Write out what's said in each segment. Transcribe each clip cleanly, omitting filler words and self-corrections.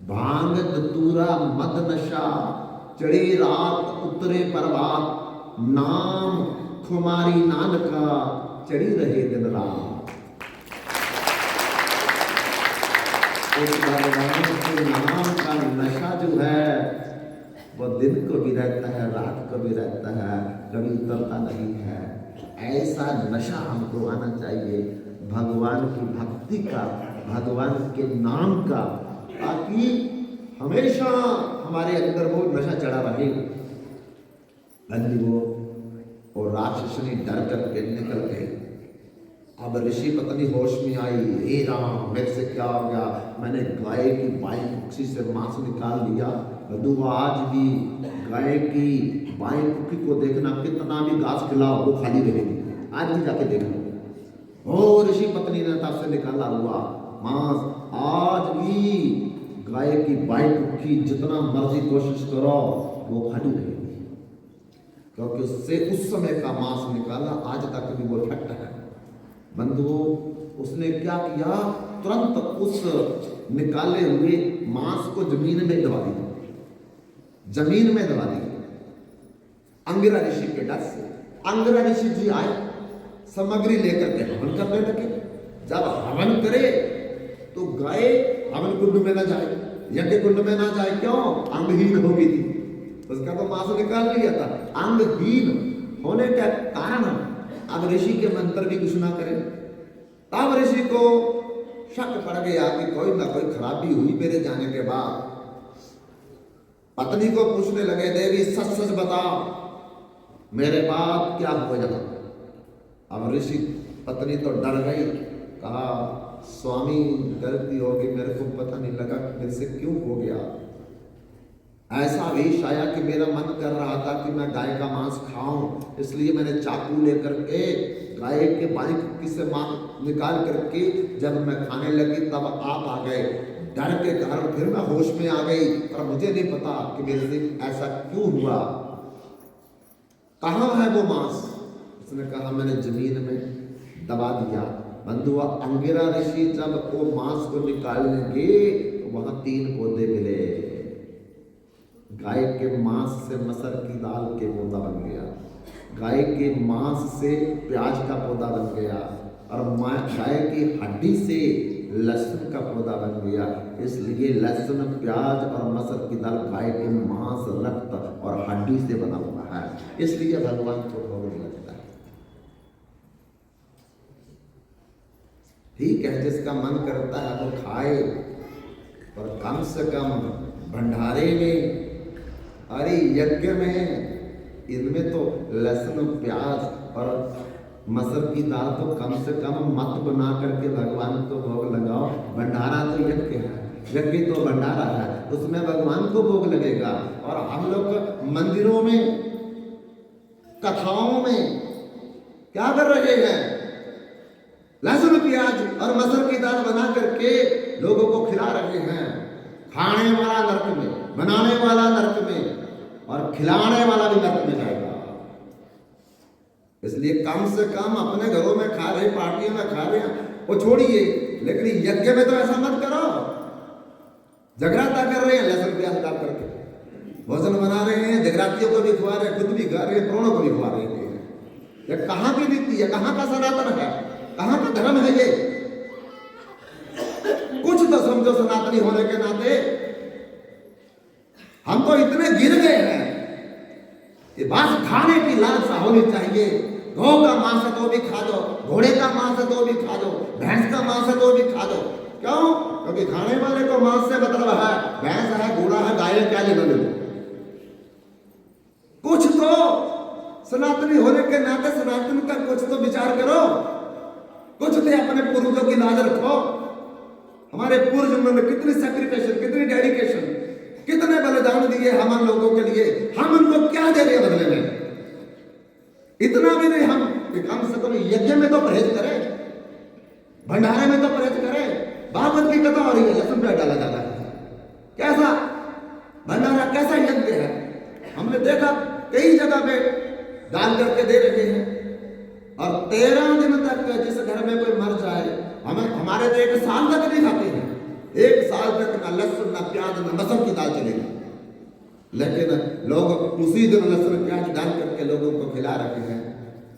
भांग धतूरा मद नशा, चढ़े रात उतरे प्रभात, नाम खुमारी नानका, चढ़ी रहे दिन रात। उस भगवान के नाम का नशा जो है वो दिन को भी रहता है, रात को भी रहता है, कभी उतरता नहीं है। ऐसा नशा हमको आना चाहिए भगवान की भक्ति का, भगवान के नाम का, ताकि हमेशा हमारे अंदर वो नशा चढ़ा रहे। वो राक्षसनी डर करके निकल गई। अब ऋषि पत्नी होश में आई, हे राम मेरे से क्या हो गया, मैंने गाय की बाई कुक्षी से मांस निकाल लिया। बंधु आज भी गाय की बाई कुक्षी को देखना, कितना भी घास खिलाओ वो खाली रहेगी, आज भी जाके देख लो। ओ ऋषि पत्नी ने तब से निकाला हुआ मांस आज भी गाय की बाई कुक्षी जितना मर्जी कोशिश करो वो खाली रहेगी, क्योंकि उससे उस समय का मांस निकाला, आज तक भी वो इफेक्ट है। बंधुओं उसने क्या किया, तुरंत उस निकाले हुए मांस को जमीन में दबा दिया, जमीन में दबा दिया। अंगिरा ऋषि के डर से अंगिरा ऋषि जी आए, सामग्री लेकर के हवन करने लगे। जब हवन करे तो गाय हवन कुंड में ना जाए, यज्ञ कुंड में ना जाए, क्यों, अंगहीन हो गई थी, उसका तो मांस निकाल लिया था। अंगहीन होने के कारण अब ऋषि के मंत्र भी कुछ ना करें। तब ऋषि को शक पड़ गया कि कोई ना कोई खराबी हुई मेरे जाने के बाद। पत्नी को पूछने लगे, देवी सच सच बता मेरे बाद क्या हो जाता। अब ऋषि पत्नी तो डर गई, कहा स्वामी गलती होगी, मेरे को पता नहीं लगा मेरे से क्यों हो गया। ऐसा विष आया कि मेरा मन कर रहा था कि मैं गाय का मांस खाऊं, इसलिए मैंने चाकू लेकर के गाय के बाई कुक्षी से मांस निकाल करके जब मैं खाने लगी तब आप आ गए। डर के कारण फिर मैं होश में आ गई, पर मुझे नहीं पता कि मेरे से ऐसा क्यों हुआ। कहाँ है वो मांस? उसने कहा मैंने जमीन में दबा दिया। बंधुआ अंगिरा ऋषि जब वो मांस को निकालने गए तो वहां 3 पौधे मिले। गाय के मांस से मसर की दाल के पौधा बन गया, गाय के मांस से प्याज का पौधा बन गया, और गाय की हड्डी से लहसुन का पौधा बन गया। इसलिए लहसुन, प्याज और मसर की दाल गाय के मांस, रक्त और हड्डी से बना हुआ है, इसलिए भगवान को भोग लगता है। ठीक है, जिसका मन करता है वो खाए, और कम से कम भंडारे में, अरे यज्ञ में, इनमें तो लहसुन, प्याज और मसर की दाल तो कम से कम मत बना करके भगवान को भोग लगाओ। भंडारा तो यज्ञ है, यज्ञ तो भंडारा है, उसमें भगवान को भोग लगेगा। और हम लोग मंदिरों में, कथाओं में क्या कर रहे हैं, लहसुन, प्याज और मसर की दाल बना करके लोगों को खिला रहे हैं। खाने वाला नरक में, बनाने वाला नरक में, और खिलाने वाला भी नरक में जाएगा। इसलिए कम से कम अपने घरों में खा रहे, पार्टियों में खा रहे हैं वो छोड़िए, लेकिन यज्ञ में तो ऐसा मत करो। जगराता कर रहे हैं, लहसुन प्याज डाल करके भोजन बना रहे हैं, जगरातियों को भी खुआ रहे हैं, खुद भी खा रहे हैं, प्राणों को भी खुआ रहे हैं। ये कहाँ की नीति है, कहाँ का सनातन है, कहाँ का धर्म है ये? कुछ तो समझो सनातनी होने के नाते। हम तो इतने गिर गए हैं कि बस खाने की लालसा होनी चाहिए। गौ का मांस है तो भी खा दो, घोड़े का मांस है तो भी खा दो, भैंस का मांस है तो भी खा दो। क्यों? क्योंकि खाने वाले को मांस से मतलब है, भैंस है, घोड़ा है, गाय है, क्या लेना। कुछ तो सनातनी होने के नाते सनातन का कुछ तो विचार करो, कुछ तो अपने पूर्वजों की लाज रखो। हमारे पूर्वजों ने कितनी सैक्रिफिकेशन, कितनी डेडिकेशन, कितने बलिदान दिए हम लोगों के लिए, हम उनको क्या दे रहे बदले में? इतना भी नहीं हम कि कम से कम यज्ञ में तो परहेज करें, भंडारे में तो परहेज करें। भागवत की कथा हो रही है, लहसुन प्याज डाला जाता है, कैसा भंडारा, कैसा यज्ञ है? हमने देखा कई जगह पे डाल करके दे रहे हैं, और 13 दिन तक जिस घर में कोई मर जाए, हमें हमारे तो 1 साल तक नहीं खाते हैं, 1 साल तक ना लहसुन, ना प्याज, बाद में मसूर की दाल चलेगी। लेकिन लोग उसी दिन लहसुन प्याज डाल करके लोगों को खिला रहे हैं।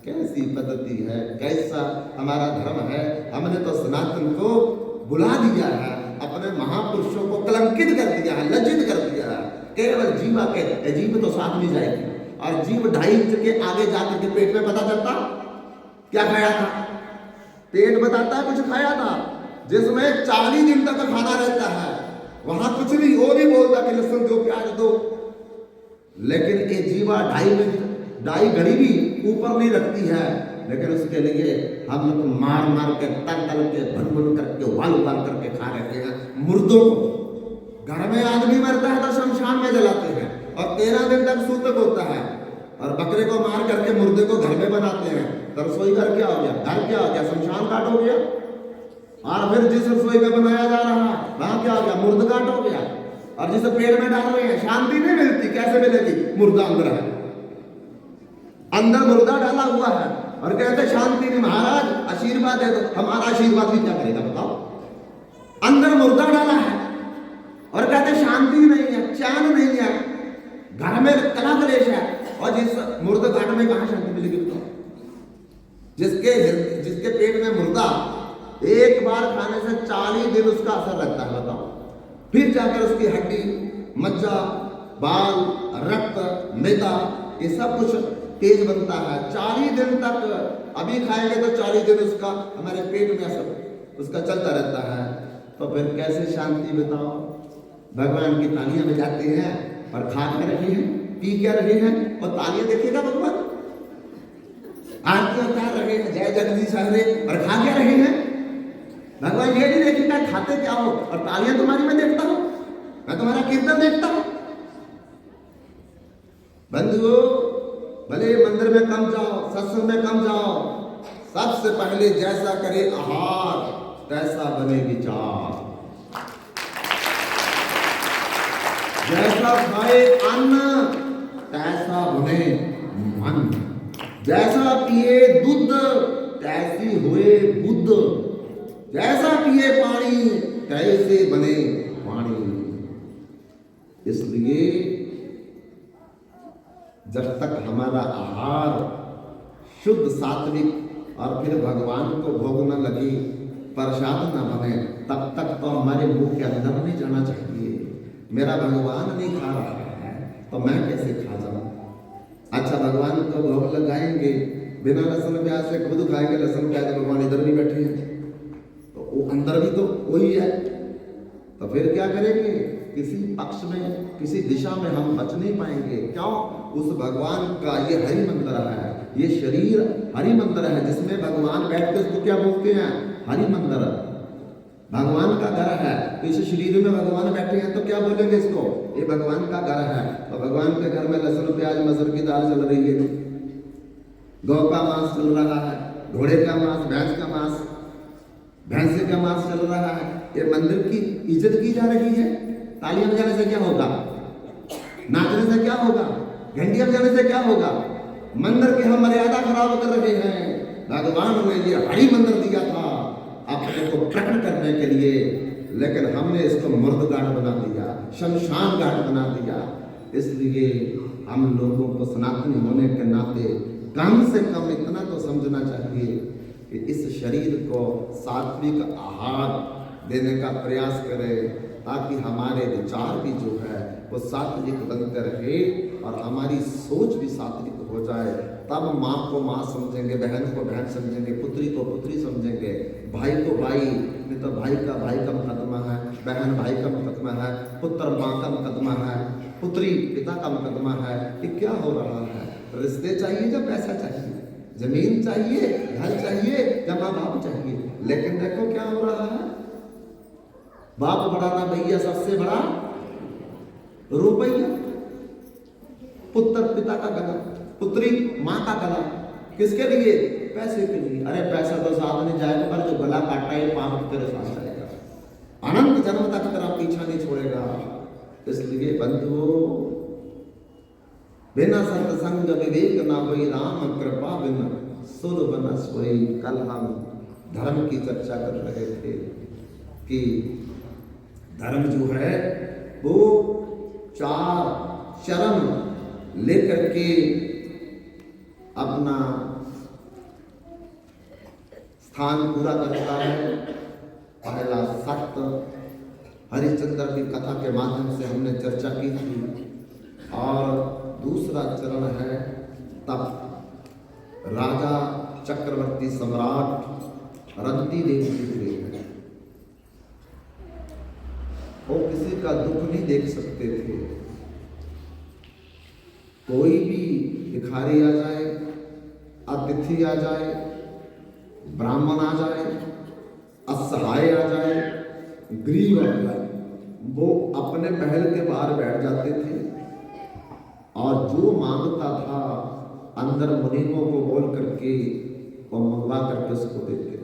कैसी पद्धति है, कैसा हमारा धर्म है। हमने तो सनातन को बुला दिया है, अपने महापुरुषों को कलंकित कर दिया है, लज्जित कर दिया है। केवल जीवा के जीव तो साथ नहीं जाएगी, और जीव 2.5 इंच के आगे जाकर के पेट में पता चलता क्या खाया था। पेट बताता है कुछ खाया था, जिसमें 40 दिन तक खाना रहता है, वहां कुछ नहीं, वो नहीं बोलता कि लहसुन दो प्याज दो। लेकिन ये जीवा 2.5 घड़ी भी ऊपर नहीं रखती है, लेकिन उसके लिए हम लोग मार मार के तल तल के भन भन करके उबाल उबाल करके खा रहे हैं मुर्दों को। घर में आदमी मरता है तो शमशान में जलाते हैं, और 13 दिन तक सूतक होता है, और बकरे को मार करके मुर्दे को घर में बनाते हैं। तो रसोई घर क्या हो गया, घर क्या हो गया, शमशान घाट हो गया। और फिर जिस रसोई में बनाया जा रहा है वहां क्या हो गया, मुर्द घाट हो गया। और जिसे पेट में डाल रहे हैं शांति नहीं मिलती, कैसे मिलेगी, मुर्दा अंदर है, अंदर मुर्दा डाला हुआ है, और कहते शांति नहीं। महाराज आशीर्वाद है, तो हमारा आशीर्वाद भी क्या करेगा बताओ। अंदर मुर्दा डाला है और कहते शांति नहीं है, चैन नहीं है, घर में कला कलेश है। और जिस मुर्द घाट में कहां शांति मिलेगी बताओ। जिसके पेट में मुर्दा एक बार खाने से 40 दिन उसका असर रहता है बताओ। फिर जाकर उसकी हड्डी, मज्जा, बाल, रक्त, मैदा, ये सब कुछ तेज बनता है। 40 दिन तक अभी खाएंगे तो 40 दिन उसका हमारे पेट में असर उसका चलता रहता है। तो फिर कैसे शांति बताओ। भगवान की तालियां बजाते हैं और खा क्या रहे हैं, पी क्या रहे हैं, और तालियां देखेगा भगवान, आरती उतार रहे हैं जय जगदीश हरे, और खा क्या रहे हैं। भगवान ये नहीं देखेगा खाते क्या हो, और तालियां तुम्हारी मैं देखता हूं, मैं तुम्हारा कीर्तन देखता हूं। बंधुओं, भले मंदिर में कम जाओ, सत्संग में कम जाओ, सबसे पहले जैसा करे आहार तैसा बने विचार। जैसा खाए अन्न तैसा बने मन, जैसा पिए दूध तैसी हुए बुद्ध, जैसा पिए पानी तैसे बने पानी। इसलिए जब तक हमारा आहार शुद्ध सात्विक और फिर भगवान को भोग न लगे, प्रसाद न बने, तब तक तो हमारे मुंह के अंदर नहीं जाना चाहिए। मेरा भगवान नहीं खा रहा है तो मैं कैसे खा जाऊं। अच्छा, भगवान को भोग लगाएंगे बिना लहसुन प्याज से, खुद खाएंगे लहसुन प्याज, भगवान इधर भी बैठे हैं तो वो अंदर भी तो वही है। तो फिर क्या करेंगे, किसी पक्ष में, किसी दिशा में हम बच नहीं पाएंगे। क्यों? उस भगवान का ये हरि मंदिर है, ये शरीर हरि मंदिर है, जिसमें भगवान बैठ के उसको क्या बोलते हैं, हरि मंदिर, भगवान का घर है। तो इस शरीर में भगवान बैठे हैं तो क्या बोलेंगे इसको, ये भगवान का घर है। तो भगवान के घर में लहसुन प्याज मसूर की दाल चल रही है, गौ का मांस चल रहा है, घोड़े का मांस, भैंस का मांस, भैंसे का मांस चल रहा है। ये मंदिर की इज्जत की जा रही है। तालियां बजाने से क्या होगा, नाचने से क्या होगा, घंटियां बजाने से क्या होगा। मंदिर की हम मर्यादा खराब कर रहे हैं। भगवान ने ये हरि मंदिर दिया था अपने को प्रकट करने के लिए, लेकिन हमने इसको मुर्द घाट बना दिया, शमशान घाट बना दिया। इसलिए हम लोगों को सनातनी होने के नाते कम से कम इतना तो समझना चाहिए कि इस शरीर को सात्विक आहार देने का प्रयास करें, ताकि हमारे विचार भी जो है वो सात्विक बनते रहे और हमारी सोच भी सात्विक हो जाए। तब माँ को माँ समझेंगे, बहन को बहन समझेंगे, पुत्री को पुत्री समझेंगे, भाई को भाई, नहीं तो भाई का मुकदमा है, बहन भाई का मुकदमा है, पुत्र माँ का मुकदमा है, पुत्री पिता का मुकदमा है। ये क्या हो रहा है? रिश्ते चाहिए या पैसा चाहिए, जमीन चाहिए, घर चाहिए या माँ बाप चाहिए। लेकिन देखो क्या हो रहा है, बाप बड़ा ना भैया, सबसे बड़ा रुपया, पुत्र पिता का गला, पुत्री माँ का गला, किसके लिए? पैसे के लिए। अरे पैसा तो साथ नहीं जाएगा, पर जो गला काटा है पाप तेरे साथ जाएगा, अनंत जन्म तक तेरा पीछा नहीं छोड़ेगा। इसलिए बंधुओं, बिना सत्संग विवेक ना कोई, राम कृपा बिन सुर बन सोई। कल हम धर्म की चर्चा कर रहे थे कि धर्म जो है वो 4 चरण लेकर के अपना स्थान पूरा करता है। पहला सत्य हरिश्चंद्र की कथा के माध्यम से हमने चर्चा की थी, और दूसरा चरण है तप। राजा चक्रवर्ती सम्राट रंती देव जी थे, वो किसी का दुख नहीं देख सकते थे। कोई भी भिखारी आ जाए, अतिथि आ जाए, ब्राह्मण आ जाए, असहाय आ जाए, गरीब आ जाए, वो अपने महल के बाहर बैठ जाते थे और जो मांगता था अंदर मुनीमों को बोल करके वो मंगवा करके उसको देते थे।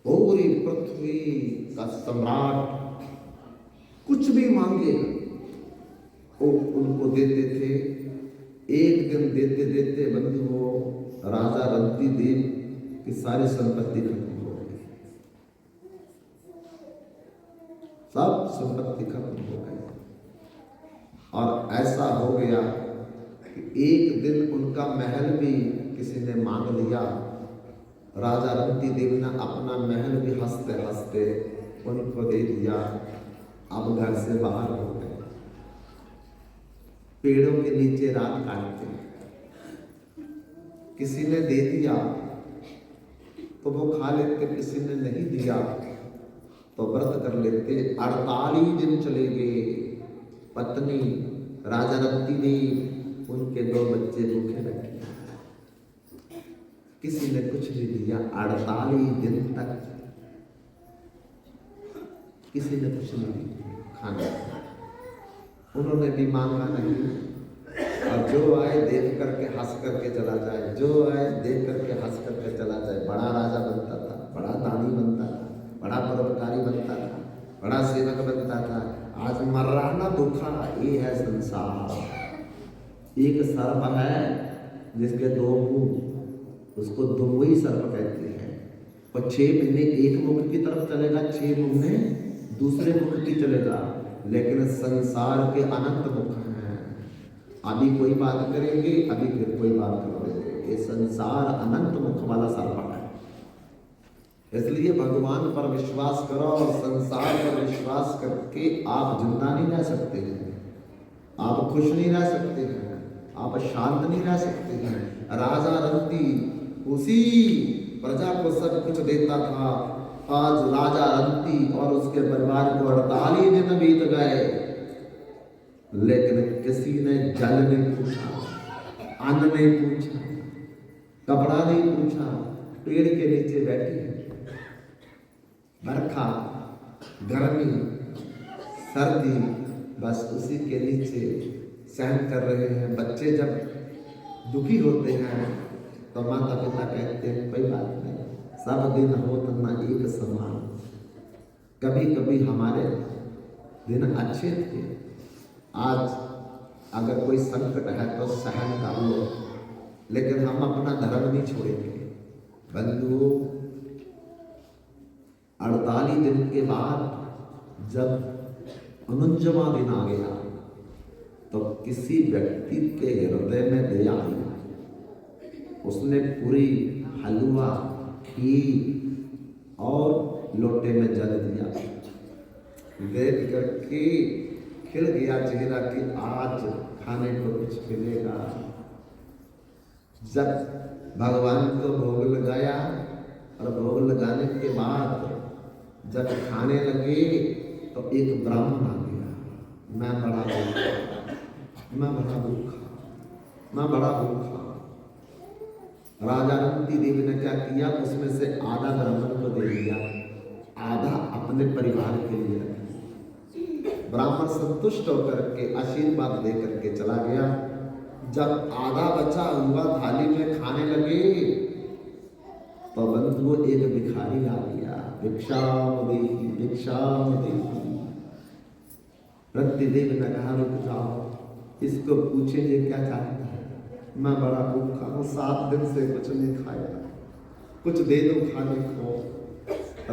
पूरी पृथ्वी का सम्राट कुछ भी मांगे वो उनको देते थे। एक दिन देते देते बंधु वो राजा रंती देव की सारी संपत्ति खत्म हो गई, सब संपत्ति खत्म हो गई। और ऐसा हो गया कि एक दिन उनका महल भी किसी ने मांग लिया। राजा रंती देव ने अपना महल भी हंसते हंसते उनको दे दिया। अब घर से बाहर हो गए, पेड़ों के नीचे रात काटते। किसी ने दे दिया तो वो खा लेते, किसी ने नहीं दिया तो व्रत कर लेते। 48 दिन चले गए। पत्नी राजा रंती ने उनके 2 बच्चे भूखे रखे, किसी ने कुछ नहीं दिया। 48 दिन तक किसी ने कुछ नहीं दिया खाना, उन्होंने भी मांगा नहीं। और जो आए देख करके हंस करके चला जाए, जो आए देख करके हंस करके चला जाए। बड़ा राजा बनता था, बड़ा दानी बनता था, बड़ा परोपकारी बनता था, बड़ा सेवक बनता था। आज मर रहा ना भूखा। ये है संसार। एक सर्प है जिसके 2 मुंह, उसको दोमुही सर्प कहते हैं। और 6 महीने एक मुख की तरफ चलेगा, 6 महीने दूसरे मुख की चलेगा। लेकिन संसार के अनंत मुख हैं। अभी कोई बात करेंगे, अभी फिर कोई बात करेंगे। ये संसार अनंत मुख वाला सर्प है। इसलिए भगवान पर विश्वास करो और संसार पर विश्वास करके आप जिंदा नहीं रह सकते हैं, आप खुश नहीं रह सकते हैं, आप शांत नहीं रह सकते हैं। राजा रंती उसी प्रजा को सब कुछ देता था। आज राजा रंती और उसके परिवार को 48 दिन बीत गए, लेकिन किसी ने जल नहीं पूछा, अन्न नहीं पूछा, कपड़ा नहीं पूछा। पेड़ के नीचे बैठी है, बरखा, गर्मी, सर्दी, बस उसी के नीचे सहन कर रहे हैं। बच्चे जब दुखी होते हैं तो माता पिता कहते हैं कोई बात नहीं, सब दिन होत ना एक समान। कभी कभी हमारे दिन अच्छे थे, आज अगर कोई संकट है तो सहन कर लो, लेकिन हम अपना धर्म नहीं छोड़ेंगे। बंधुओं, 48 दिन के बाद जब 49वां दिन आ गया तो किसी व्यक्ति के हृदय में दया आई। उसने पूरी हलवा, खीर और लोटे में जल दिया। देख करके खिल गया चेहरा कि आज खाने को कुछ मिलेगा। जब भगवान को भोग लगाया और भोग लगाने के बाद जब खाने लगे तो एक ब्राह्मण आ गया। मैं बड़ा भूखा, मैं बड़ा भूखा, मैं बड़ा भूखा। राजा रंती देवी ने क्या किया, उसमें से आधा ब्राह्मण को दे दिया, आधा अपने परिवार के लिए रखा। ब्राह्मण संतुष्ट होकर के आशीर्वाद दे करके चला गया। जब आधा बचा हुआ थाली में खाने लगे तो बंधुओं एक भिखारी आ गया। भिक्षाम देहि, भिक्षाम देहि। रंती देवी ने कहा रुक जाओ, इसको पूछेंगे क्या चाहता है। मैं बड़ा भूखा हूँ, 7 दिन से कुछ नहीं खाया, कुछ दे दो खाने को।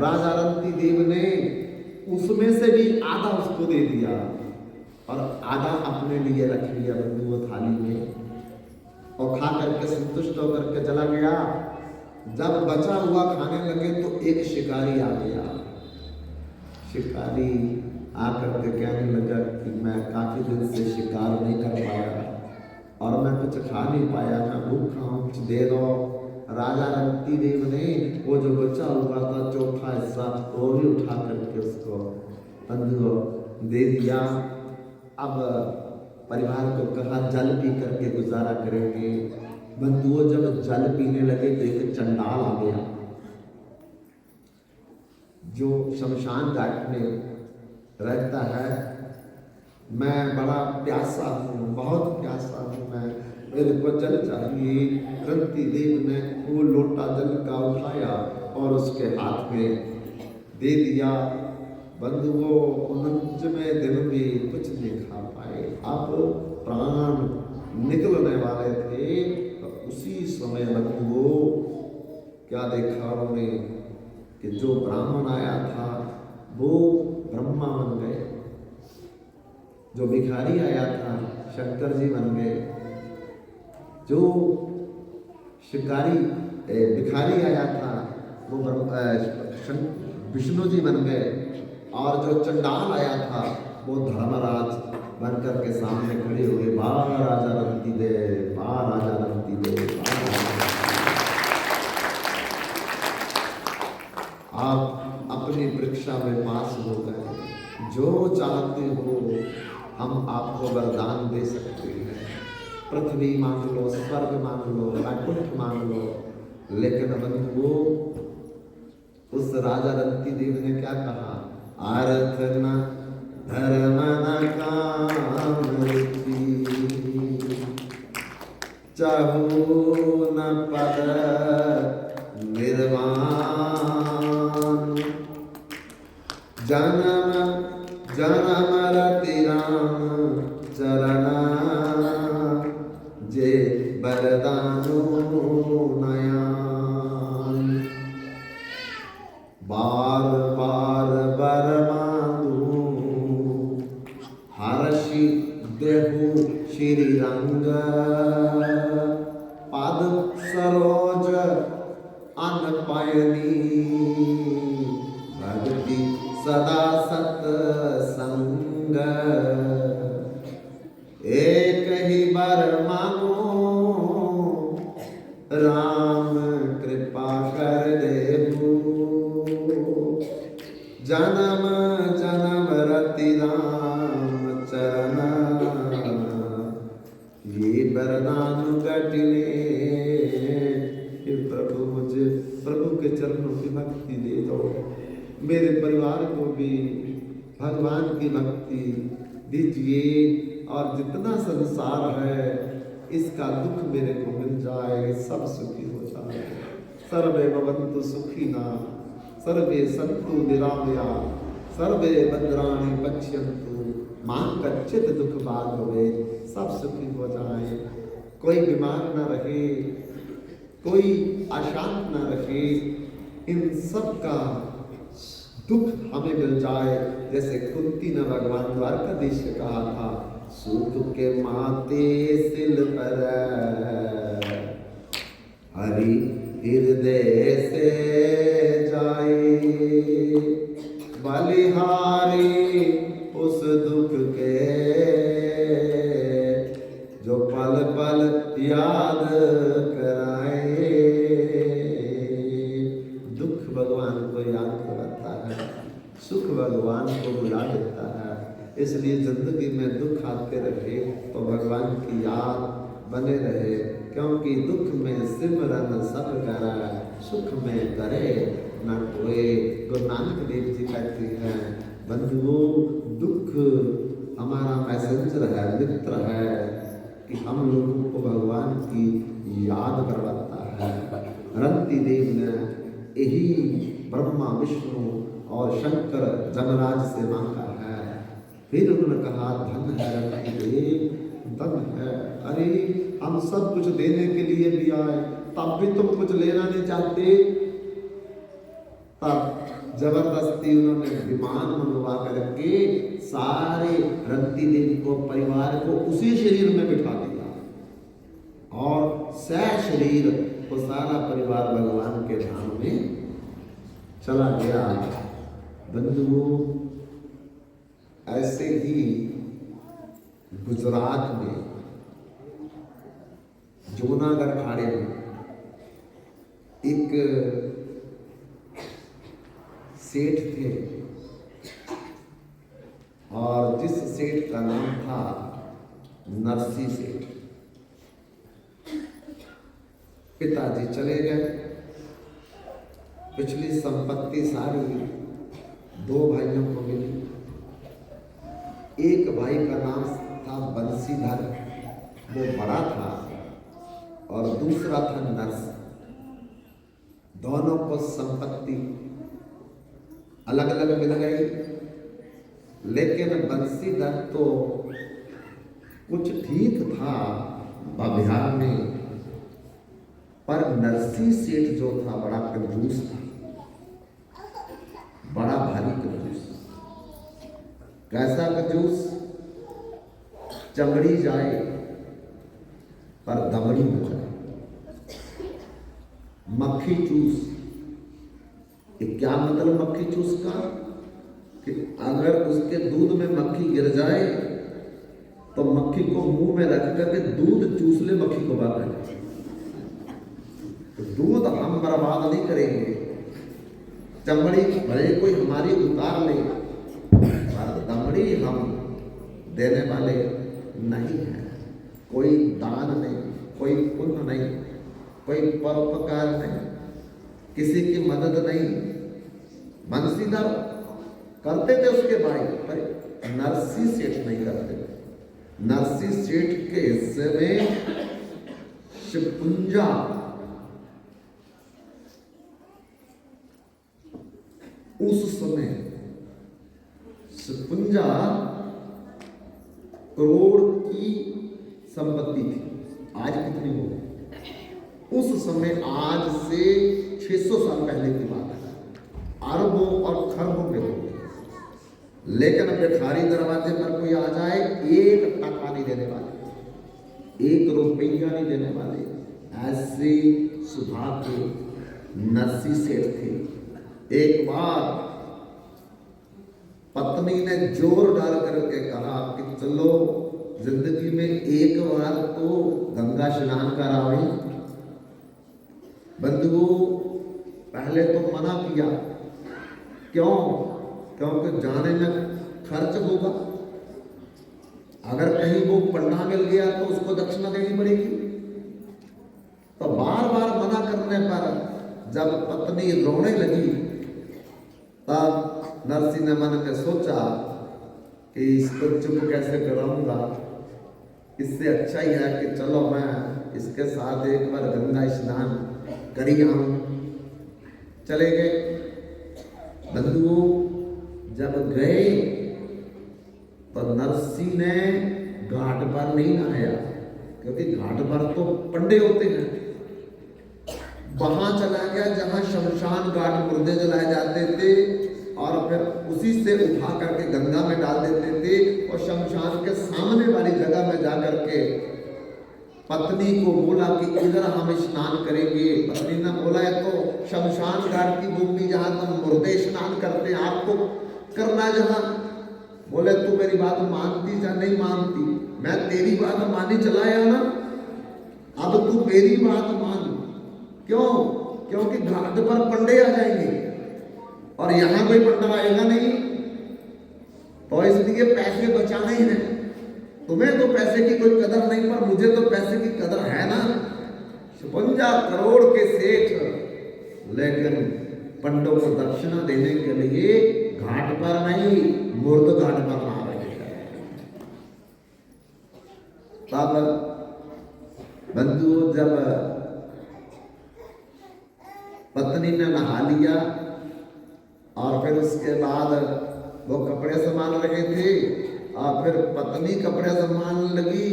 राजा रंती देव ने उसमें से भी आधा उसको दे दिया और आधा अपने लिए रख लिया बंधु वो थाली में, और खा करके संतुष्ट होकर के चला गया। जब बचा हुआ खाने लगे तो एक शिकारी आ गया। शिकारी आकर के कहने लगा कि मैं काफी दिन से शिकार नहीं कर पाया और मैं कुछ खा नहीं पाया, मैं भूखा हूँ, कुछ दे दो। राजा रंती देव ने वो जो बचा हुआ था चौथा हिस्सा वो भी उठा करके उसको बंधुओं दे दिया। अब परिवार को कहा जल पी करके गुजारा करेंगे। बंधुओं जब जल पीने लगे तो एक चंडाल आ गया जो शमशान घाट में रहता है। मैं बड़ा प्यासा हूँ, बहुत प्यासा हूँ, मैं मेरे को जल चाहिए। रंती देव ने वो लोटा जल का उठाया और उसके हाथ में दे दिया। बंधुओं 49वें दिन भी कुछ नहीं खा पाए। अब प्राण निकलने वाले थे तो उसी समय बंधुओं क्या देखा उन्होंने कि जो ब्राह्मण आया था वो ब्रह्मा बन गए, जो भिखारी आया था शंकर जी बन गए, जो शिकारी भिखारी आया था वो विष्णु जी बन गए, और जो चंडाल आया था वो धर्मराज बनकर के सामने खड़े हुए। वाह राजा रंती दे, वाह राजा रंती दे, आप अपनी परीक्षा में पास हो गए। जो चाहते हो हम आपको वरदान दे सकते हैं। पृथ्वी मांग लो, स्वर्ग मांग लो, वैकुंठ मांग लो। लेकिन बंधुओं उस राजा रंती देव ने क्या कहा? अर्थ न धर्म न काम चाहू न पद निर्वाण, जन्म जन्म रति राम चरण जे वरदानो नयान। बार बार बर मांगू हर्षि देहु श्री रंग, पद सरोज अनपायनी भक्ति सदा सत्संग। एक ही बर मांगो राम कृपा कर देहु, जन्म जन्म रति राम चरण। ये वरदान कटने प्रभु मुझे प्रभु के चरणों की भक्ति दे दो, मेरे परिवार को भी भगवान की भक्ति दीजिए, और जितना संसार है इसका दुख मेरे को मिल जाए, सब सुखी हो जाए। सर्वे भवन्तु सुखिनः, सर्वे सन्तु निरामयाः, सर्वे भद्राणि पश्यन्तु मां कच्चित् दुख भाग् भवेत्। सब सुखी हो जाए, कोई बीमार न रहे, कोई अशांत न रहे, इन सब का दुख हमें मिल जाए। जैसे कुंती ने भगवान द्वारकाधीश से कहा था, सुख के माते सिल पर हरि हृदय से जाए, बलिहारी उस दुख के जो पल पल याद कराए। दुख भगवान को याद कराता है, सुख भगवान को बुला देता है। इसलिए जिंदगी में दुख आते रहे तो भगवान की याद बने रहे, क्योंकि दुख में सिमरन सब करा, सुख में करे न कोई। गुरु नानक देव जी कहते हैं, बंधुओं दुख हमारा मैसेंजर है, मित्र है, कि हम लोगों को भगवान की याद करवाता है। रंती देव ने यही ब्रह्मा विष्णु और शंकर जमराज से मांगा है। फिर उन्होंने कहा धन है रंती देव, धन है। अरे हम सब कुछ देने के लिए भी आए, तब भी तुम कुछ लेना नहीं चाहते। तब जबरदस्ती उन्होंने विमान मंगवा करके सारे रंती देवी को, परिवार को उसी शरीर में बिठा दिया और सह शरीर वो सारा परिवार भगवान के धाम में चला गया। बंधुओं, ऐसे ही गुजरात में जूनागढ़ खाड़ी में एक सेठ थे और जिस सेठ का नाम था नरसी सेठ। पिताजी चले गए, पिछली संपत्ति सारी दो भाइयों को मिली। एक भाई का नाम था बंसीधर, वो बड़ा था, और दूसरा था नरस। दोनों को संपत्ति अलग अलग मिल गई, लेकिन बंसीधर तो कुछ ठीक था व्यवहार में, पर नरसी सेठ जो था बड़ा कंजूस था, बड़ा भारी कंजूस। कैसा कंजूस? चमड़ी जाए पर दमड़ी न जाए, मक्खी चूस। ये क्या मतलब मक्खी चूस का? कि अगर उसके दूध में मक्खी गिर जाए तो मक्खी को मुंह में रख करके दूध चूस ले, मक्खी को बाहर ले। तो दूध हम बर्बाद नहीं करेंगे, चमड़ी भले कोई हमारी उतार ले, पर दमड़ी हम देने वाले नहीं है। कोई दान नहीं, कोई पुण्य नहीं, कोई परोपकार नहीं, किसी की मदद नहीं। बंसीधर करते थे उसके भाई, पर नरसी सेठ नहीं करते। नरसी सेठ के हिस्से में शिवपुंजा, उस समय शिवपुंजा करोड़ की संपत्ति थी। आज कितनी होगी? उस समय आज से 600 साल पहले की बात है, अरबों और खरबों के लोग। लेकिन भिखारी दरवाजे पर कोई आ जाए, 1 टका नहीं देने वाले, 1 रुपया नहीं देने वाले। ऐसे सुधा के नरसी सेठ थे। एक बार पत्नी ने जोर डाल करके कहा कि चलो जिंदगी में एक बार तो गंगा स्नान करावे। बंधुओं, पहले तो मना किया। क्यों? क्योंकि जाने में खर्च होगा, अगर कहीं वो पंडा मिल गया तो उसको दक्षिणा देनी पड़ेगी। तो बार बार मना करने पर जब पत्नी रोने लगी, तब नरसी ने मन में सोचा कि इसको चुप कैसे कराऊंगा, इससे अच्छा ही है कि चलो मैं इसके साथ एक बार गंगा स्नान करी आऊं। चले गए। बंधुओं, जब गए तो नरसी ने घाट पर नहीं नहाया, क्योंकि घाट पर तो पंडे होते हैं। वहां चला गया जहां शमशान घाट मुर्दे जलाए जाते थे, और फिर उसी से उठा करके गंगा में डाल देते थे, और शमशान के सामने वाली जगह में जाकर के पत्नी को बोला कि इधर हम स्नान करेंगे। पत्नी ने बोला है तो शमशान घाट की भूमि जहां तुम मुर्दे स्नान करते हैं, आपको करना जहां। बोले तू मेरी बात मानती या नहीं मानती? मैं तेरी बात मानी चलाया ना, अब तू मेरी बात मान। क्यों? क्योंकि घाट पर पंडे आ जाएंगे और यहां कोई पंडा आएगा नहीं, तो इसलिए पैसे बचाने ही हैं। तुम्हें तो पैसे की कोई कदर नहीं, पर मुझे तो पैसे की कदर है ना। 56 करोड़ के सेठ, लेकिन पंडों को दक्षिणा देने के लिए घाट पर नहीं, मुर्द घाट पर नहा रहे हैं। तब बंधुओं, जब पत्नी ने नहा लिया और फिर उसके बाद वो कपड़े संभाल रहे थे, और फिर पत्नी कपड़े संभालने लगी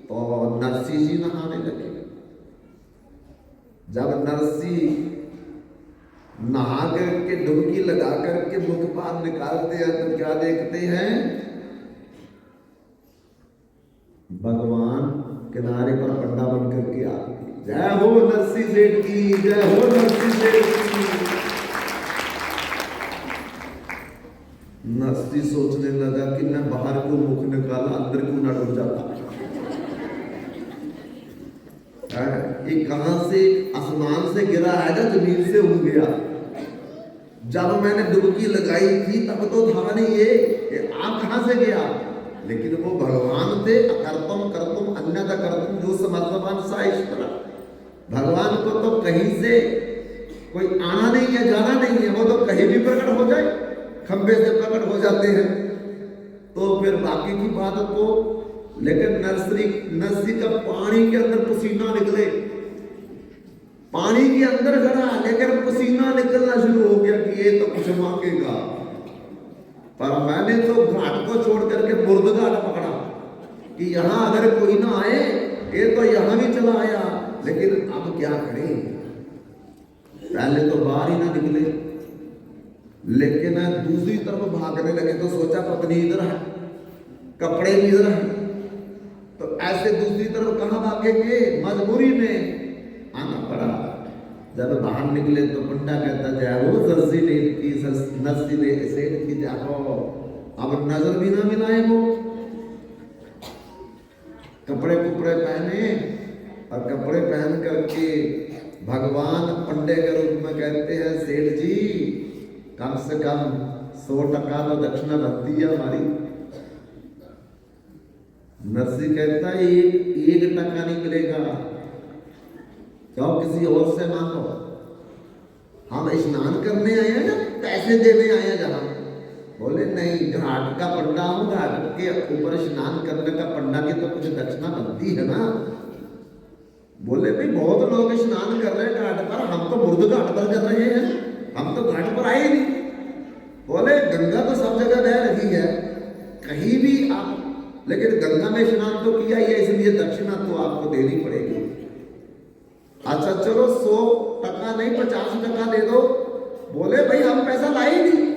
तो नरसी जी नहाने लगे। जब नरसी नहा करके डुबकी लगा करके मुख पार निकालते हैं तो क्या देखते हैं? भगवान किनारे पर पड्डा बन करके आ गए। जय हो नरसी सेठ की, जय हो नरसी सेठ की। नरसी सोचने लगा कि मैं बाहर को मुख निकाला, अंदर क्यों ना डूब जाता। ये कहां से? आसमान से गिरा है या जमीन से उड़ गया? जब मैंने डुबकी लगाई थी तब तो था नहीं ये आप कहां से गया? लेकिन वो भगवान थे। अकर्तम कर्तुम अन्यथा कर्तुम जो समर्थवान सा ईश्वर। भगवान को तो कहीं से कोई आना नहीं है, जाना नहीं है, वो तो कहीं भी प्रकट हो जाए, खंबे से प्रकट हो जाते हैं। तो फिर बाकी की बात को, लेकिन नरसी का पानी के अंदर पसीना निकले, पानी के अंदर खड़ा लेकर पसीना निकलना शुरू हो गया कि ये तो कुछ मांगेगा। पर मैंने तो घाट को छोड़ करके मुर्द घाट पकड़ा कि यहां अगर कोई ना आए, ये तो यहां भी चला आया, लेकिन अब क्या करें? पहले तो बाहर ही ना निकले, लेकिन दूसरी तरफ भागने लगे तो सोचा पत्नी इधर है, कपड़े भी इधर है, तो ऐसे दूसरी तरफ कहां भागेंगे? मजबूरी में आना पड़ा। जब बाहर निकले तो पंडा कहता जय हो नरसी सेठ की, जाओ। अब नजर भी ना मिलाए वो, कपड़े कुपड़े पहने और कपड़े पहन करके भगवान पंडे के रूप में कहते हैं सेठ जी कम से कम 100% तो दक्षिणा बनती है हमारी। नरसी कहता है 1% नहीं मिलेगा, जाओ किसी और से मांगो। हम स्नान करने आए हैं ना पैसे देने आए हैं जहां? बोले नहीं, घाट का पंडा हूं, घाट के ऊपर स्नान करने का पंडा की तो कुछ दक्षिणा बनती है ना। बोले भाई बहुत लोग स्नान कर रहे हैं घाट पर, हम तो मुर्द घाट पर कर रहे हैं, हम तो घाट पर आए नहीं। बोले गंगा तो सब जगह बह रही है, कहीं भी आप, लेकिन गंगा में स्नान तो किया ही है, इसलिए दक्षिणा तो आपको देनी पड़ेगी। अच्छा चलो 100% नहीं 50% दे दो। बोले भाई हम पैसा लाए नहीं।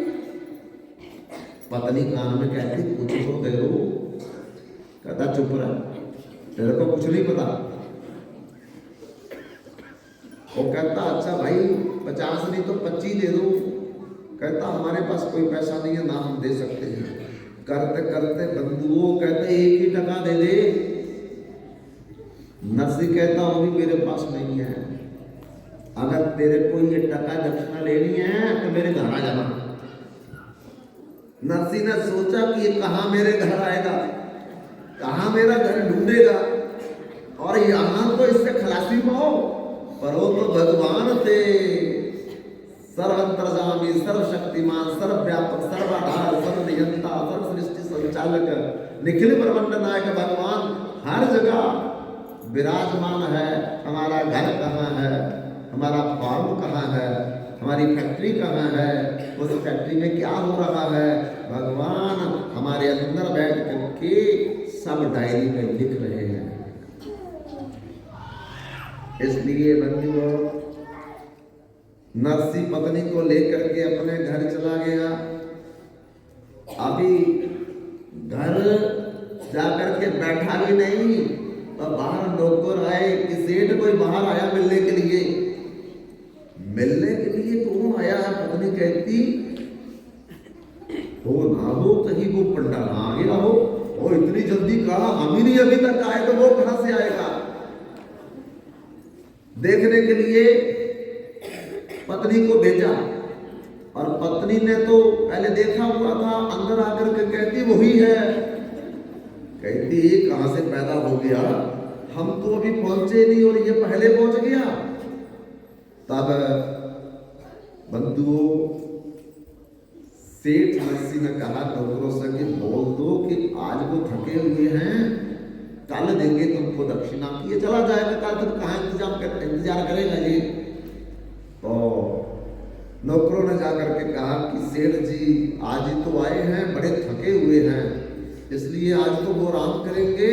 पत्नी कान में कहती कुछ तो दे दो। कहता चुप रहा, तेरे को कुछ नहीं पता। वो कहता अच्छा भाई 50 नहीं तो 25 दे दो। कहता हमारे पास कोई पैसा नहीं है ना हम दे सकते हैं। करते करते बंधुओं कहते 1% दे दे। नरसी कहता वो भी मेरे पास नहीं है, अगर तेरे को ये टका दक्षिणा लेनी है तो मेरे घर आ जाना। नरसी ने सोचा कि ये कहां मेरे घर आएगा, कहां मेरा घर ढूंढेगा, और यहां तो इससे खलासी पाओ। पर वो तो भगवान थे, सर्वंतर्यामी, सर्वशक्तिमान, सर्वव्यापक, सर्वाधार, सर्वनियंता, सर्व सृष्टि संचालक, निखिल ब्रह्मांड नायक भगवान हर जगह विराजमान है। हमारा घर कहाँ है, हमारा फार्म कहाँ है, हमारी फैक्ट्री कहाँ है, उस फैक्ट्री में क्या हो रहा है, भगवान हमारे अंदर बैठ करके सब डायरी में लिख रहे हैं। इसलिए बंधुओं नरसी पत्नी को लेकर के अपने घर चला गया। अभी घर जाकर के बैठा भी नहीं, और बाहर नौकर आए कि सेठ कोई बाहर आया मिलने के लिए। मिलने के लिए कौन आया है? पत्नी कहती हो ना हो कहीं वो पंडा ना आ गया हो, और इतनी जल्दी कहा हम ही नहीं अभी तक आए, तो वो कहां से आएगा? देखने के लिए पत्नी को भेजा, और पत्नी ने तो पहले देखा हुआ था, अंदर आकर के कहती वही है। कहती ये कहां से पैदा हो गया, हम तो अभी पहुंचे नहीं और ये पहले पहुंच गया। तब बंधुओं सेठ नरसी ने कहा नौकरों से कि बोल दो कि आज वो थके हुए हैं, कल देंगे तुमको दक्षिणा। ये चला जाएगा, कल तुम कहाँ इंतजार करेगा ये? तो नौकरों ने जाकर के कहा कि सेठ जी आज ही तो आए हैं, बड़े थके हुए हैं, इसलिए आज तो वो आराम करेंगे,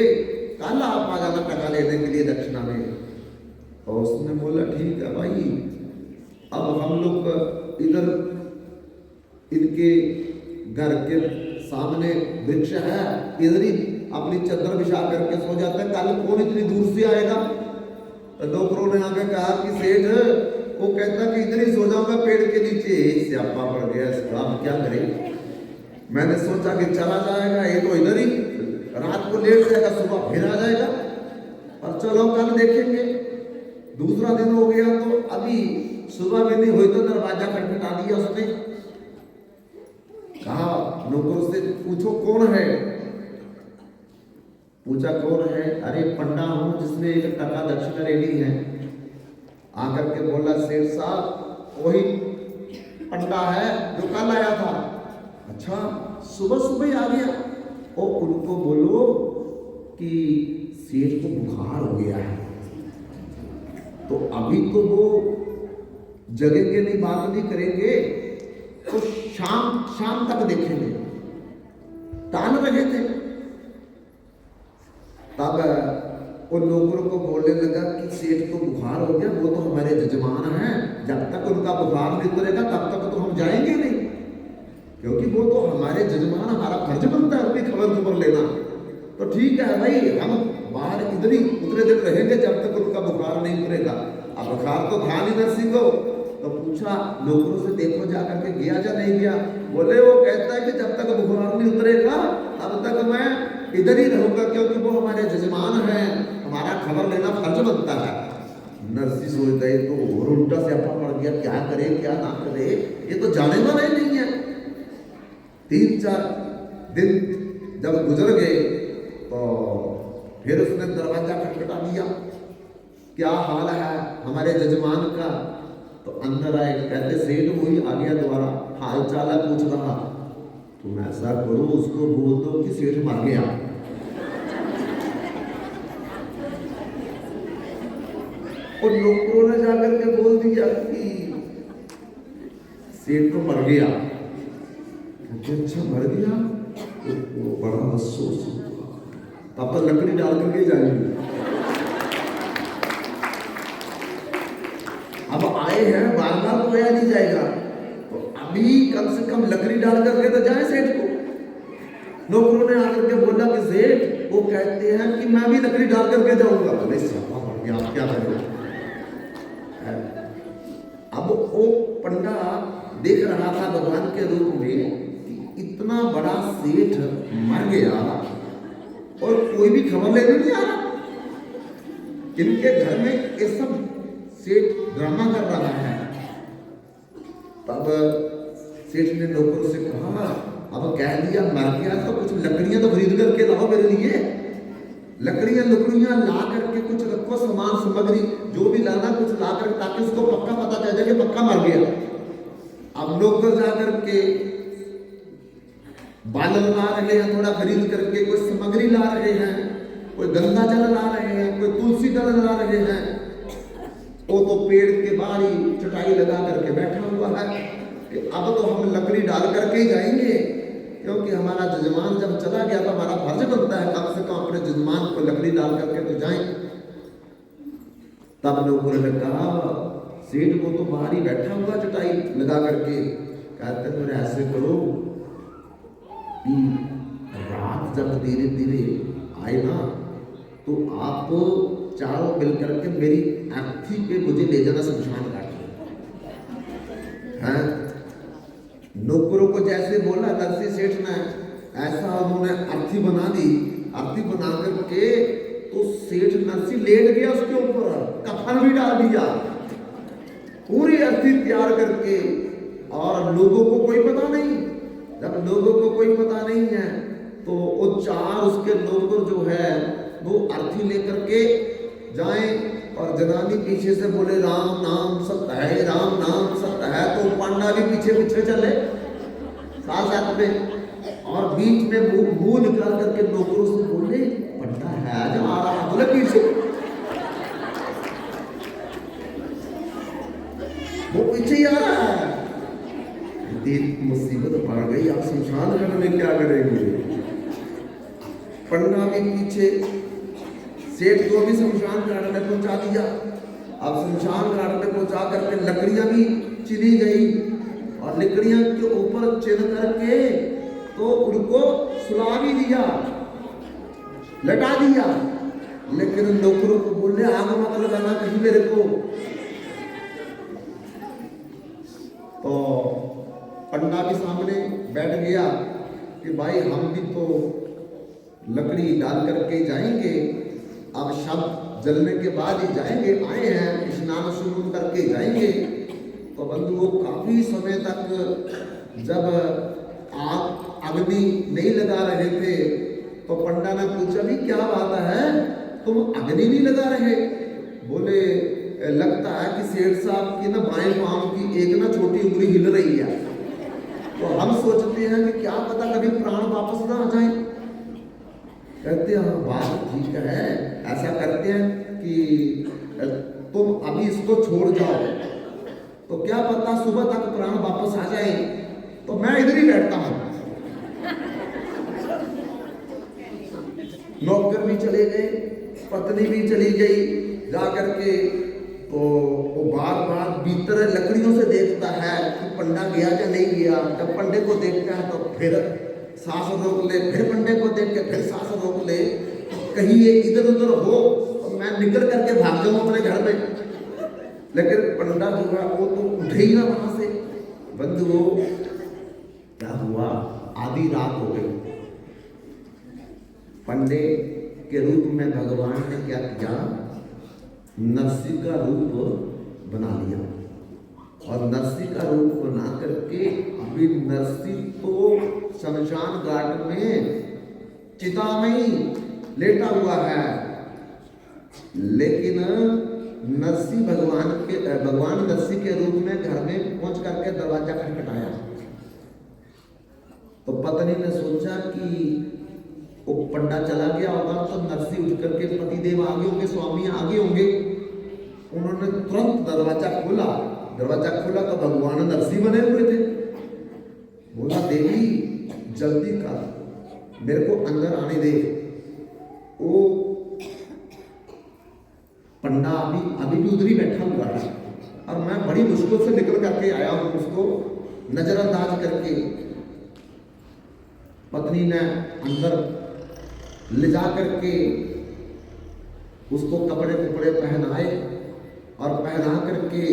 कल आप आ जाना टका लेने के लिए दक्षिणा में। और उसने बोला ठीक है भाई, अब हम लोग इधर इनके घर के सामने वृक्ष है, इधर ही अपनी चादर बिछा करके सो जाते हैं। कल कौन इतनी दूर से आएगा? नौकरों ने आके कहा कि सेठ, वो कहता कि इधर ही सो जाऊंगा पेड़ के नीचे। स्यापा पड़ गया, इसका हम क्या करें? मैंने सोचा कि चला जाएगा, ये तो इधर ही रात को लेट जाएगा, सुबह फिर आ जाएगा, और चलो कल देखेंगे। दूसरा दिन हो गया तो अभी सुबह भी नहीं हुई तो दरवाजा खटखटा दिया उसने। कहा नौकर से, पूछो कौन है? पूछा कौन है? अरे पंडा हूं जिसने 1 टका दक्षिणा लेनी है। आकर के बोला, सेठ साहब वही पंडा है जो कल आया था। अच्छा, सुबह सुबह ही आ गया? और उनको बोलो कि सेठ को बुखार हो गया है, तो अभी तो वो जगेंगे नहीं, बात नहीं करेंगे, तो शाम तक देखेंगे। टाल रहे थे। तब उन नौकरों को बोलने लगा कि सेठ को बुखार हो गया, वो तो हमारे जजमान हैं, जब तक उनका बुखार नहीं उतरेगा तब तक तो हम जाएंगे नहीं, क्योंकि वो तो हमारे जजमान, हमारा फर्ज बनता है उनकी खबर लेना। तो ठीक है भाई, हम बाहर इधर ही उतरे दिन रहेंगे जब तक उनका बुखार नहीं उतरेगा। अब बुखार तो था नहीं नरसिंह को, तो पूछा नौकरों से, देखो जा करके गया या नहीं गया? बोले वो कहता है कि जब तक बुखार नहीं उतरेगा तब तक मैं इधर ही रहूंगा, क्योंकि वो हमारे जजमान हैं, हमारा खबर लेना फर्ज बनता है। नरसिंह सोचता है तो और उल्टा स्यापा पड़ गया, क्या करे क्या ना करे, ये तो जाने वाला ही नहीं है। 3-4 दिन जब गुजर गए तो फिर उसने दरवाजा खटखटा दिया, क्या हाल है हमारे जजमान का? तो अंदर आए, कहते सेठ वही आ गया दोबारा, हाल चाल पूछ रहा। तुम ऐसा करो, उसको बोल दो कि सेठ मर गया। और नौकरों ने जाकर के बोल दिया कि सेठ तो मर गया। अच्छा मर गया, तो बड़ा अफसोस हुआ। तब तो लकड़ी डाल करके जाएंगे। अब आए हैं, बार बार तो आया नहीं जाएगा, तो अभी कम से कम लकड़ी डाल करके तो जाए सेठ को। नौकरों ने आकर के बोला कि सेठ, वो कहते हैं कि मैं भी लकड़ी डाल करके जाऊंगा। बोले स्यापा पड़ गया, आप क्या करें? अब वो पंडा देख रहा था भगवान के रूप में कि इतना बड़ा सेठ मर गया और कोई भी खबर लेने नहीं आ रहा। इनके घर में ये सब सेठ ड्रामा कर रहा है। तब सेठ ने नौकर से कहा, अब कह दिया मर गया तो कुछ लकड़ियां तो खरीद करके लाओ मेरे लिए। लकड़ियां ला करके कुछ रखो, सामान सामग्री जो भी लाना कुछ ला कर, ताकि उसको पक्का पता चल जाए कि पक्का मर गया। अब नौकर जा करके बालन ला रहे हैं, थोड़ा खरीद करके कोई सामग्री ला रहे हैं, कोई गंगा जल ला रहे हैं, कोई तुलसी दल ला रहे हैं। वो तो पेड़ के बाहर ही चटाई लगा करके बैठा हुआ है कि अब तो हम लकड़ी डाल करके ही जाएंगे, क्योंकि हमारा जजमान जब चला गया तो हमारा फर्ज बनता है कम से कम अपने जजमान को लकड़ी डाल करके तो जाएं। तब लोगों ने कहा, सेठ को तो बाहर ही बैठा हुआ चटाई लगा करके। कहते फिर ऐसे करो कि रात जब धीरे धीरे आए ना, तो आप चारों मिल करके मेरी अर्थी पे मुझे ले जाना शमशान घाट में। नौकरों को जैसे बोला नरसिंह सेठ ने, ऐसा उन्होंने अर्थी बना दी। अर्थी बना करके तो सेठ नरसिंह लेट गया, उसके ऊपर कफन भी डाल दिया, पूरी अर्थी तैयार करके। और लोगों को कोई पता नहीं, जब लोगों को कोई पता नहीं है तो वो 4 उसके नौकर जो है वो अर्थी लेकर के जाए, और जनानी पीछे से बोले राम नाम सत्य है, राम नाम सत्य है, तो पांडा भी पीछे पीछे चले साथ साथ में। और बीच में मुंह निकाल करके नौकरों से बोले, पंडा है जो आ रहा, बोले पीछे, वो पीछे ही आ रहा है। मुसीबत पड़ गई, आप शमशान घाट में क्या करेंगे? पंडा भी पीछे, सेठ को भी शमशान घाट में पहुंचा दिया। अब शमशान घाट में पहुंचा करके लकड़ियां भी चिनी गई और लकड़ियां के ऊपर चिन करके तो उनको सुला भी दिया, लटा दिया। लेकिन नौकरों को बोले आग मत लगाना कहीं मेरे को। तो पंडा के सामने बैठ गया कि भाई हम भी तो लकड़ी डाल करके जाएंगे, अब शब जलने के बाद ही जाएंगे, आए हैं स्नान शुरू करके जाएंगे। तो बंधु वो काफी समय तक जब आग अग्नि नहीं लगा रहे थे तो पंडा ने पूछा भी क्या बात है, तुम अग्नि नहीं लगा रहे? बोले लगता है कि सेठ साहब की ना बाएं पांव की एक ना छोटी उंगली हिल रही है, तो हम सोचते हैं कि क्या पता कभी प्राण वापस ना आ जाए। कहते हैं बात ठीक है, ऐसा करते हैं कि तुम अभी इसको छोड़ जाओ, तो क्या पता सुबह तक प्राण वापस आ जाए, तो मैं इधर ही बैठता हूं। नौकर भी चले गए, पत्नी भी चली गई, जाकर के तो वो बार बार भीतर लकड़ियों से देखता है कि पंडा गया या नहीं गया। जब पंडे को देखता है तो फिर सांस रोक ले, फिर पंडे को देख के फिर सांस रोक ले, कहीं ये इधर उधर हो तो मैं निकल करके भाग जाऊं अपने घर में। लेकिन पंडा जो है वो तो उठे ही ना वहां से। बंधुओं क्या हुआ, आधी रात हो गई। पंडे के रूप में भगवान ने क्या किया, नरसिंह का रूप बना लिया। और नरसिंह का रूप बना करके अभी नरसिंह तो शमशान घाट में चिता में ही लेटा हुआ है, लेकिन नरसिंह भगवान नरसिंह के रूप में घर में पहुंच करके दरवाजा खटखटाया। तो पत्नी ने सोचा कि वो पंडा चला गया होगा, तो नरसिंह उठ करके पतिदेव आगे होंगे, स्वामी आगे होंगे। उन्होंने तुरंत दरवाजा खोला। दरवाजा खोला तो भगवान नरसिंह बने हुए थे। बोला देवी जल्दी कर, मेरे को अंदर आने दे। वो पंडा अभी भी उधर ही बैठा हुआ है और मैं बड़ी मुश्किल से निकल करके आया हूं, उसको नजरअंदाज करके। पत्नी ने अंदर ले जा करके उसको कपड़े पहनाए और पहना करके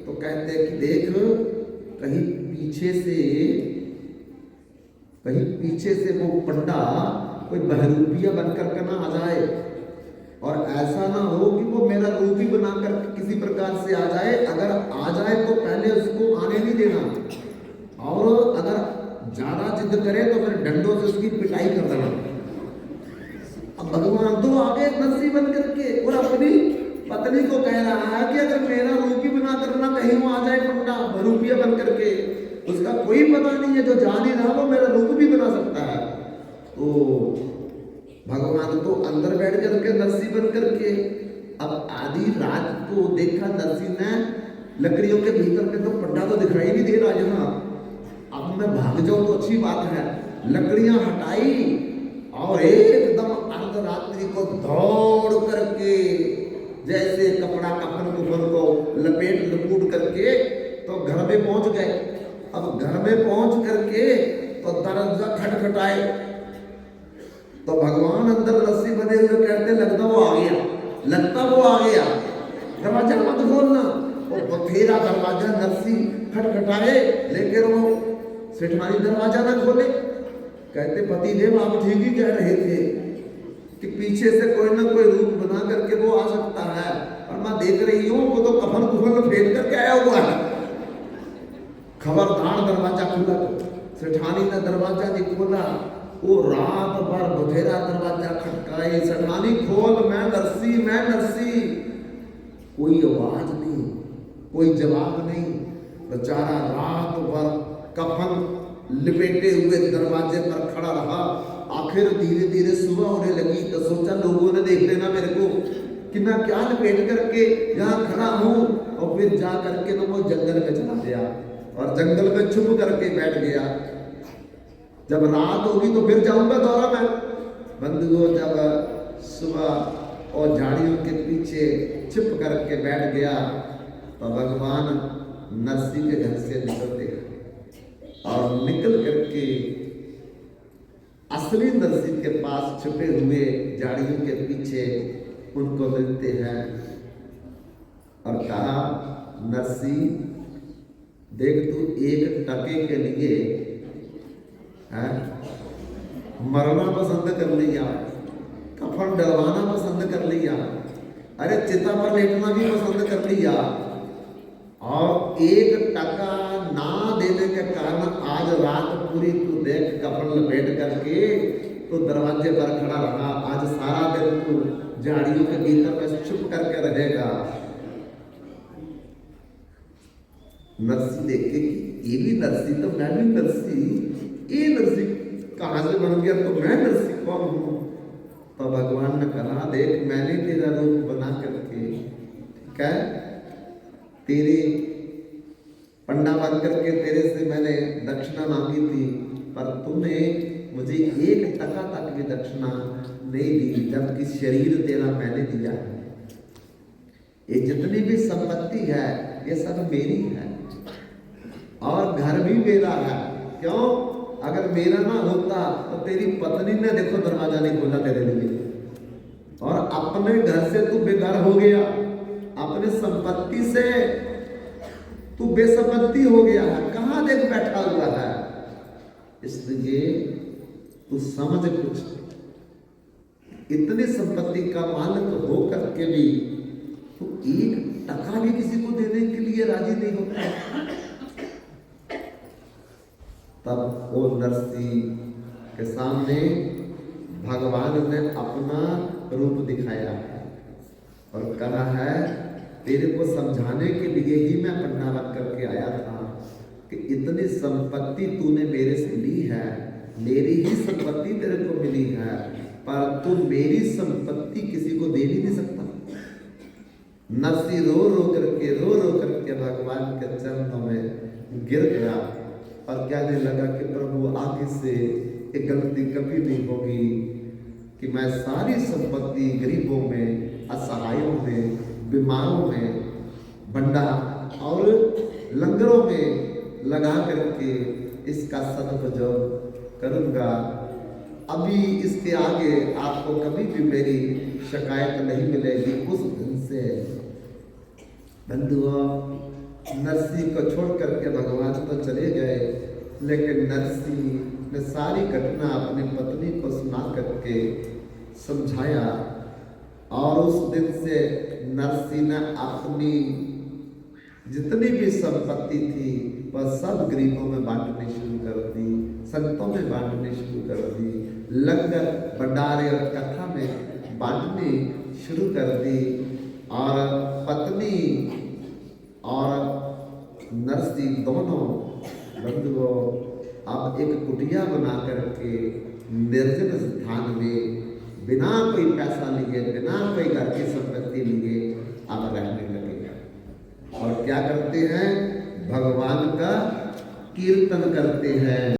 तो कहते हैं कि देख कहीं पीछे से वो पंडा कोई बहरूपिया बनकर के ना आ जाए, और ऐसा ना हो कि वो मेरा रूप ही बना कर किसी प्रकार से आ जाए। अगर आ जाए तो पहले उसको आने नहीं देना, और अगर ज्यादा जिद करे तो फिर डंडों से उसकी पिटाई कर देना। अब भगवान तो आगे नरसिंह बन करके और अपनी पत्नी को कह रहा है कि अगर मेरा रूप ही बना करना कहीं वो आ जाए पंडा बहरूपिया बन करके, उसका कोई पता नहीं है, जो जान ही रहा वो मेरा रूप भी बना सकता है। तो भगवान तो अंदर बैठ करके नरसिंह बन करके, अब आधी रात को देखा नरसिंह ने लकड़ियों के भीतर में, तो पंडा तो दिखाई नहीं दे रहा यहाँ। अब मैं भाग जाऊं तो अच्छी बात है। लकड़ियां हटाई और एकदम अर्धरात्रि को दौड़ करके जैसे कपड़ा कफन को लपूट करके तो घर में पहुंच गए। अब घर में पहुंच करके तो दरवाजा खटखटाए तो भगवान अंदर रस्सी बने हुए कहते लगता वो आ गया, दरवाजा मत खोलना। वो बथेरा दरवाजा नरसिंह खटखटाए, लेकिन वो सेठानी दरवाजा ना खोले। कहते पति देव आप ठीक ही कह रहे थे कि पीछे से कोई ना कोई रूप बना करके वो आ सकता है, और मैं देख रही हूँ वो तो कफन कुफन फेंक करके आया हुआ है। खबरदार दरवाजा खुला। तो सेठानी ने दरवाजा नहीं खोला, वो रात भर बथेरा दरवाजा खटकाए, सेठानी खोल, मैं नरसिंह। कोई आवाज नहीं, कोई जवाब नहीं। बेचारा रात भर कफन लिपेटे हुए दरवाजे पर खड़ा रहा। आखिर धीरे धीरे सुबह होने लगी तो सोचा लोगों ने देख लेना मेरे को कि मैं क्या लपेट करके यहाँ खड़ा हूँ, और फिर जा करके ना वो जंगल में चला गया और जंगल में छुप करके बैठ गया। जब रात होगी तो फिर जाऊंगा दौरा में। बंधुओं जब सुबह और झाड़ियों के पीछे छिप करके बैठ गया। तो भगवान नरसिंह के घर से निकलते हैं और निकल करके असली नरसिंह के पास छुपे हुए झाड़ियों के पीछे उनको मिलते हैं और कहा, नरसिंह देख, तू एक टके के लिए मरना पसंद कर लिया, कफन डलवाना पसंद कर लिया, अरे चिता पर लेटना भी पसंद कर लिया, और एक टका ना देने के कारण आज रात पूरी तू देख कफन लपेट करके तो दरवाजे पर खड़ा रहा। आज सारा दिन तू झाड़ियों के भीतर में छुप करके रहेगा। नरसी देखे कि ये भी नरसी तो मैं भी नरसी, ये नरसी कहां से बन गया, तो मैं नरसी कौन हूं? तो भगवान ने कहा, देख मैंने तेरा रूप बना करके, ठीक है, तेरे पंडा बन करके तेरे से मैंने दक्षिणा मांगी थी, पर तुमने मुझे एक टका तक भी दक्षिणा नहीं दी, जबकि शरीर तेरा मैंने दिया है। ये जितनी भी संपत्ति है ये सब मेरी है और घर भी मेरा है। क्यों? अगर मेरा ना होता तो तेरी पत्नी ने देखो दरवाजा नहीं खोला तेरे लिए, और अपने घर से तू बेघर हो गया, अपने संपत्ति से तू बेसंपत्ति हो गया है, कहां देख बैठा हुआ है। इसलिए तू समझ कुछ, इतनी संपत्ति का मालिक हो करके भी तू एक टका भी किसी को देने के लिए राजी नहीं होता। तब वो नरसिंह के सामने भगवान ने अपना रूप दिखाया है और कहा है, तेरे को समझाने के लिए ही मैं पन्ना बन करके आया था कि इतनी संपत्ति तूने मेरे से ली है, मेरी ही संपत्ति तेरे को मिली है, पर तू मेरी संपत्ति किसी को दे नहीं सकता। नरसिंह रो रो करके भगवान के चरणों में गिर गया और कहने लगा कि प्रभु आगे से एक गलती कभी नहीं होगी कि मैं सारी संपत्ति गरीबों में, असहायों में, बीमारों में, भंडार और लंगरों में लगा करके इसका सदुपयोग करूंगा। अभी इसके आगे आपको कभी भी मेरी शिकायत नहीं मिलेगी। उस दिन से बंधुओं, नरसिंह को छोड़ करके भगवान तो चले गए, लेकिन नरसिंह ने सारी घटना अपनी पत्नी को सुना करके समझाया और उस दिन से नरसिंह ने अपनी जितनी भी संपत्ति थी वह सब गरीबों में बांटनी शुरू कर दी, संतों में बांटनी शुरू कर दी, लंगर भंडारे और कथा में बांटनी शुरू कर दी। और पत्नी और नरसिंह दोनों बंधुओं अब एक कुटिया बना करके निर्जन स्थान में बिना कोई पैसा लिए, बिना कोई घर की संपत्ति लिए अब रहने लगे और क्या करते हैं? भगवान का कीर्तन करते हैं।